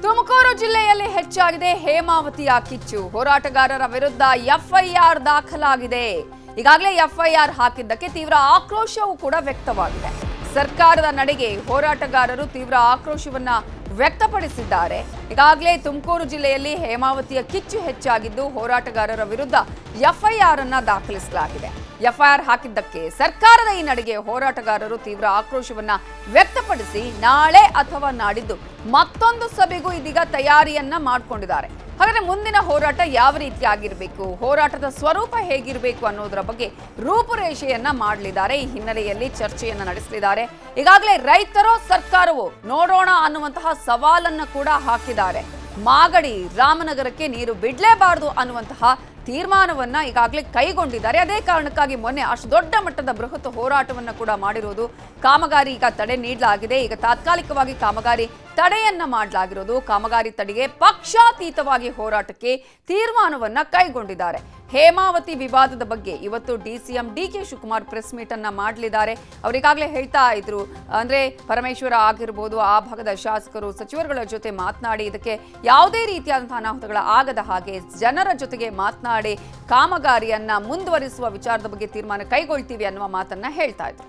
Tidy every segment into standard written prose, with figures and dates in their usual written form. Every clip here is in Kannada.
ತುಮಕೂರು ಜಿಲ್ಲೆಯಲ್ಲಿ ಹೆಚ್ಚಾಗಿದೆ ಹೇಮಾವತಿಯ ಕಿಚ್ಚು. ಹೋರಾಟಗಾರರ ವಿರುದ್ಧ ಎಫ್ಐಆರ್ ದಾಖಲಾಗಿದೆ. ಈಗಾಗಲೇ ಎಫ್ಐಆರ್ ಹಾಕಿದ್ದಕ್ಕೆ ತೀವ್ರ ಆಕ್ರೋಶವೂ ಕೂಡ ವ್ಯಕ್ತವಾಗಿದೆ. ಸರ್ಕಾರದ ನಡೆಗೆ ಹೋರಾಟಗಾರರು ತೀವ್ರ ಆಕ್ರೋಶವನ್ನ ವ್ಯಕ್ತಪಡಿಸಿದ್ದಾರೆ. ಈಗಾಗಲೇ ತುಮಕೂರು ಜಿಲ್ಲೆಯಲ್ಲಿ ಹೇಮಾವತಿಯ ಕಿಚ್ಚು ಹೆಚ್ಚಾಗಿದ್ದು ಹೋರಾಟಗಾರರ ವಿರುದ್ಧ ಎಫ್ಐಆರ್ ಅನ್ನ ದಾಖಲಿಸಲಾಗಿದೆ. ಎಫ್ಐಆರ್ ಹಾಕಿದ್ದಕ್ಕೆ ಸರ್ಕಾರದ ಈ ನಡೆಗೆ ಹೋರಾಟಗಾರರು ತೀವ್ರ ಆಕ್ರೋಶವನ್ನ ವ್ಯಕ್ತಪಡಿಸಿ ನಾಳೆ ಅಥವಾ ನಾಡಿದ್ದು ಮತ್ತೊಂದು ಸಭೆಗೂ ಇದೀಗ ತಯಾರಿಯನ್ನ ಮಾಡಿಕೊಂಡಿದ್ದಾರೆ. ಹಾಗಾದ್ರೆ ಮುಂದಿನ ಹೋರಾಟ ಯಾವ ರೀತಿ ಆಗಿರಬೇಕು, ಹೋರಾಟದ ಸ್ವರೂಪ ಹೇಗಿರಬೇಕು ಅನ್ನೋದರ ಬಗ್ಗೆ ರೂಪುರೇಷೆಯನ್ನ ಮಾಡಲಿದ್ದಾರೆ. ಈ ಹಿನ್ನೆಲೆಯಲ್ಲಿ ಚರ್ಚೆಯನ್ನ ನಡೆಸಲಿದ್ದಾರೆ. ಈಗಾಗಲೇ ರೈತರೋ ಸರ್ಕಾರವೋ ನೋಡೋಣ ಅನ್ನುವಂತಹ ಸವಾಲನ್ನ ಕೂಡ ಹಾಕಿದ್ದಾರೆ. ಮಾಗಡಿ ರಾಮನಗರಕ್ಕೆ ನೀರು ಬಿಡಲೇಬಾರದು ಅನ್ನುವಂತಹ ತೀರ್ಮಾನವನ್ನ ಈಗಾಗಲೇ ಕೈಗೊಂಡಿದ್ದಾರೆ. ಅದೇ ಕಾರಣಕ್ಕಾಗಿ ಮೊನ್ನೆ ಅಷ್ಟು ದೊಡ್ಡ ಮಟ್ಟದ ಬೃಹತ್ ಹೋರಾಟವನ್ನ ಕೂಡ ಮಾಡಿರೋದು. ಕಾಮಗಾರಿ ಈಗ ತಡೆ ನೀಡಲಾಗಿದೆ. ಈಗ ತಾತ್ಕಾಲಿಕವಾಗಿ ಕಾಮಗಾರಿ ತಡೆಯನ್ನ ಮಾಡಲಾಗಿರೋದು. ಕಾಮಗಾರಿ ತಡೆಗೆ ಪಕ್ಷಾತೀತವಾಗಿ ಹೋರಾಟಕ್ಕೆ ತೀರ್ಮಾನವನ್ನ ಕೈಗೊಂಡಿದ್ದಾರೆ. ಹೇಮಾವತಿ ವಿವಾದದ ಬಗ್ಗೆ ಇವತ್ತು DCM DK Shivakumar press meet ಅನ್ನ ಮಾಡಲಿದ್ದಾರೆ. ಅವರಿಗಾಗಲೇ ಹೇಳ್ತಾ ಇದ್ರು, ಅಂದ್ರೆ ಪರಮೇಶ್ವರ ಆಗಿರ್ಬೋದು, ಆ ಭಾಗದ ಶಾಸಕರು ಸಚಿವರುಗಳ ಜೊತೆ ಮಾತನಾಡಿ ಇದಕ್ಕೆ ಯಾವುದೇ ರೀತಿಯಾದಂತಹ ಅನಾಹುತಗಳ ಆಗದ ಹಾಗೆ ಜನರ ಜೊತೆಗೆ ಮಾತನಾಡಿ ಕಾಮಗಾರಿಯನ್ನ ಮುಂದುವರಿಸುವ ವಿಚಾರದ ಬಗ್ಗೆ ತೀರ್ಮಾನ ಕೈಗೊಳ್ತೀವಿ ಅನ್ನುವ ಮಾತನ್ನ ಹೇಳ್ತಾ ಇದ್ರು.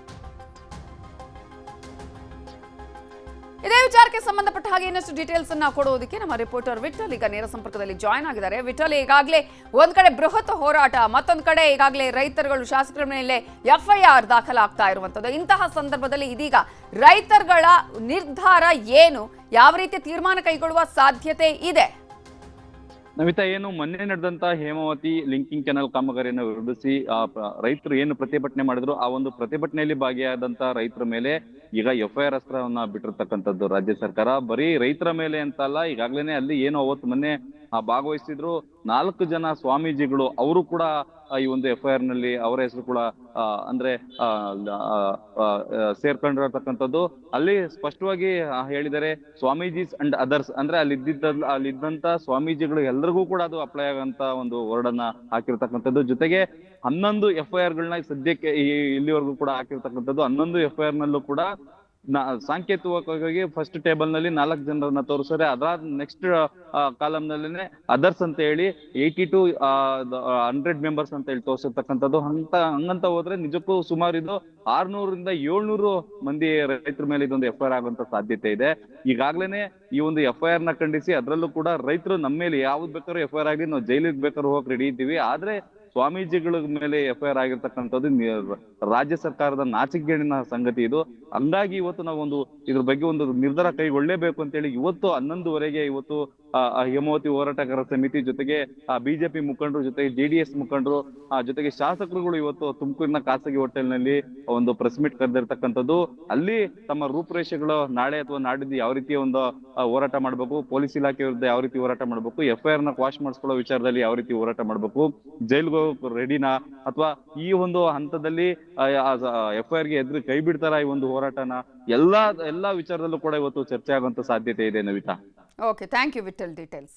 ಇದೇ ವಿಚಾರಕ್ಕೆ ಸಂಬಂಧಪಟ್ಟ ಹಾಗೆ ಇನ್ನಷ್ಟು ಡೀಟೇಲ್ಸ್ ಅನ್ನ ಕೊಡೋದಕ್ಕೆ ನಮ್ಮ ರಿಪೋರ್ಟರ್ ವಿಠಲ್ ಈಗ ನೇರ ಸಂಪರ್ಕದಲ್ಲಿ ಜಾಯ್ನ್ ಆಗಿದ್ದಾರೆ. ವಿಠಲ್, ಈಗಾಗಲೇ ಒಂದ್ ಕಡೆ ಬೃಹತ್ ಹೋರಾಟ, ಮತ್ತೊಂದು ಕಡೆ ಈಗಾಗಲೇ ರೈತರುಗಳು ಶಾಸಕರ ಮೇಲೆ ಎಫ್ಐಆರ್ ದಾಖಲಾಗ್ತಾ ಇರುವಂತದ್ದು. ಇಂತಹ ಸಂದರ್ಭದಲ್ಲಿ ಇದೀಗ ರೈತರುಗಳ ನಿರ್ಧಾರ ಏನು, ಯಾವ ರೀತಿ ತೀರ್ಮಾನ ಕೈಗೊಳ್ಳುವ ಸಾಧ್ಯತೆ ಇದೆ? ನಮಿತಾ, ಏನು ಮೊನ್ನೆ ನಡೆದಂತ ಹೇಮಾವತಿ ಲಿಂಕಿಂಗ್ ಕೆನಾಲ್ ಕಾಮಗಾರಿಯನ್ನು ವಿರೋಧಿಸಿ ರೈತರು ಏನು ಪ್ರತಿಭಟನೆ ಮಾಡಿದ್ರು, ಆ ಒಂದು ಪ್ರತಿಭಟನೆಯಲ್ಲಿ ಭಾಗಿಯಾದಂತ ರೈತರ ಮೇಲೆ ಈಗ ಎಫ್ಐಆರ್ ಅಸ್ತ್ರವನ್ನ ಬಿಟ್ಟಿರ್ತಕ್ಕಂಥದ್ದು ರಾಜ್ಯ ಸರ್ಕಾರ. ಬರೀ ರೈತರ ಮೇಲೆ ಅಂತ ಅಲ್ಲ, ಈಗಾಗ್ಲೇನೆ ಅಲ್ಲಿ ಏನು ಅವತ್ತು ಮೊನ್ನೆ ಭಾಗವಹಿಸಿದ್ರು 4 ಜನ ಸ್ವಾಮೀಜಿಗಳು, ಅವರು ಕೂಡ ಈ ಒಂದು ಎಫ್ಐಆರ್ ನಲ್ಲಿ ಅವರ ಹೆಸರು ಕೂಡ ಅಂದ್ರೆ ಸೇರ್ಕೊಂಡಿರತಕ್ಕಂಥದ್ದು. ಅಲ್ಲಿ ಸ್ಪಷ್ಟವಾಗಿ ಹೇಳಿದರೆ ಸ್ವಾಮೀಜಿಸ್ ಅಂಡ್ ಅದರ್ಸ್, ಅಂದ್ರೆ ಅಲ್ಲಿದ್ದಂತ ಸ್ವಾಮೀಜಿಗಳು ಎಲ್ಲರಿಗೂ ಕೂಡ ಅದು ಅಪ್ಲೈ ಆಗಂತ ಒಂದು ವರ್ಡ್ ಅನ್ನ ಹಾಕಿರ್ತಕ್ಕಂಥದ್ದು. ಜೊತೆಗೆ 11 ಎಫ್ಐಆರ್ ಗಳನ್ನ ಸದ್ಯಕ್ಕೆ ಇಲ್ಲಿವರೆಗೂ ಕೂಡ ಹಾಕಿರ್ತಕ್ಕಂಥದ್ದು. 11 ಎಫ್ಐಆರ್ ನಲ್ಲೂ ಕೂಡ ಸಾಂಕೇತಿಕವಾಗಿ ಫಸ್ಟ್ ಟೇಬಲ್ ನಲ್ಲಿ 4 ಜನರನ್ನ ತೋರಿಸಿದ್ರೆ, ಅದಾದ ನೆಕ್ಸ್ಟ್ ಕಾಲಮ್ ನಲ್ಲಿನೇ ಅದರ್ಸ್ ಅಂತ ಹೇಳಿ 80 to 100 ಮೆಂಬರ್ಸ್ ಅಂತ ಹೇಳಿ ತೋರಿಸಿರ್ತಕ್ಕಂಥದ್ದು. ಹಂಗಂತ ಹೋದ್ರೆ ನಿಜಕ್ಕೂ ಸುಮಾರು ಇದು 600ರಿಂದ 700 ಮಂದಿ ರೈತರ ಮೇಲೆ ಇದೊಂದು ಎಫ್ಐಆರ್ ಆಗುವಂತ ಸಾಧ್ಯತೆ ಇದೆ. ಈಗಾಗ್ಲೇನೆ ಈ ಒಂದು ಎಫ್ಐಆರ್ ನ ಖಂಡಿಸಿ ಅದರಲ್ಲೂ ಕೂಡ ರೈತರು ನಮ್ಮ ಮೇಲೆ ಯಾವ್ದು ಬೇಕಾದ್ರೂ ಎಫ್ಐಆರ್ ಆಗಿ ನಾವು ಜೈಲಿಗೆ ಬೇಕಾದ್ರೂ ಹೋಗಕ್ ರೆಡಿ ಇದ್ದೀವಿ, ಆದ್ರೆ ಸ್ವಾಮೀಜಿಗಳ ಮೇಲೆ ಎಫ್ಐಆರ್ ಆಗಿರ್ತಕ್ಕಂಥದ್ದು ರಾಜ್ಯ ಸರ್ಕಾರದ ನಾಚಿಕೆಗೇಡಿನ ಸಂಗತಿ ಇದು. ಹಂಗಾಗಿ ಇವತ್ತು ನಾವು ಇದ್ರ ಬಗ್ಗೆ ಒಂದು ನಿರ್ಧಾರ ಕೈಗೊಳ್ಳಲೇಬೇಕು ಅಂತ ಹೇಳಿ ಇವತ್ತು 11ವರೆಗೆ ಇವತ್ತು ಹೇಮಾವತಿ ಹೋರಾಟಗಾರ ಸಮಿತಿ ಜೊತೆಗೆ ಬಿಜೆಪಿ ಮುಖಂಡರು ಜೊತೆಗೆ ಜೆಡಿಎಸ್ ಮುಖಂಡರು ಜೊತೆಗೆ ಶಾಸಕರುಗಳು ಇವತ್ತು ತುಮಕೂರಿನ ಖಾಸಗಿ ಹೋಟೆಲ್ ನಲ್ಲಿ ಒಂದು ಪ್ರೆಸ್ ಮೀಟ್ ಕರೆದಿರ್ತಕ್ಕಂಥದ್ದು. ಅಲ್ಲಿ ತಮ್ಮ ರೂಪುರೇಷೆಗಳು ನಾಳೆ ಅಥವಾ ನಾಡಿದ್ದು ಯಾವ ರೀತಿ ಒಂದು ಹೋರಾಟ ಮಾಡ್ಬೇಕು, ಪೊಲೀಸ್ ಇಲಾಖೆ ವಿರುದ್ಧ ಯಾವ ರೀತಿ ಹೋರಾಟ ಮಾಡ್ಬೇಕು, ಎಫ್ಐಆರ್ ನ ಕ್ವಾಶ್ ಮಾಡಿಸ್ಕೊಳ್ಳೋ ವಿಚಾರದಲ್ಲಿ ಯಾವ ರೀತಿ ಹೋರಾಟ ಮಾಡ್ಬೇಕು, ಜೈಲ್ಗೆ ರೆಡಿನಾ ಅಥವಾ ಈ ಒಂದು ಹಂತದಲ್ಲಿ ಎಫ್ಐಆರ್ ಗೆ ಎದುರು ಕೈ ಬಿಡ್ತಾರ ಈ ಒಂದು ಹೋರಾಟನ, ಎಲ್ಲಾ ವಿಚಾರದಲ್ಲೂ ಕೂಡ ಇವತ್ತು ಚರ್ಚೆ ಆಗುವಂತ ಸಾಧ್ಯತೆ ಇದೆ Navitha. Okay, thank you Vittal, details.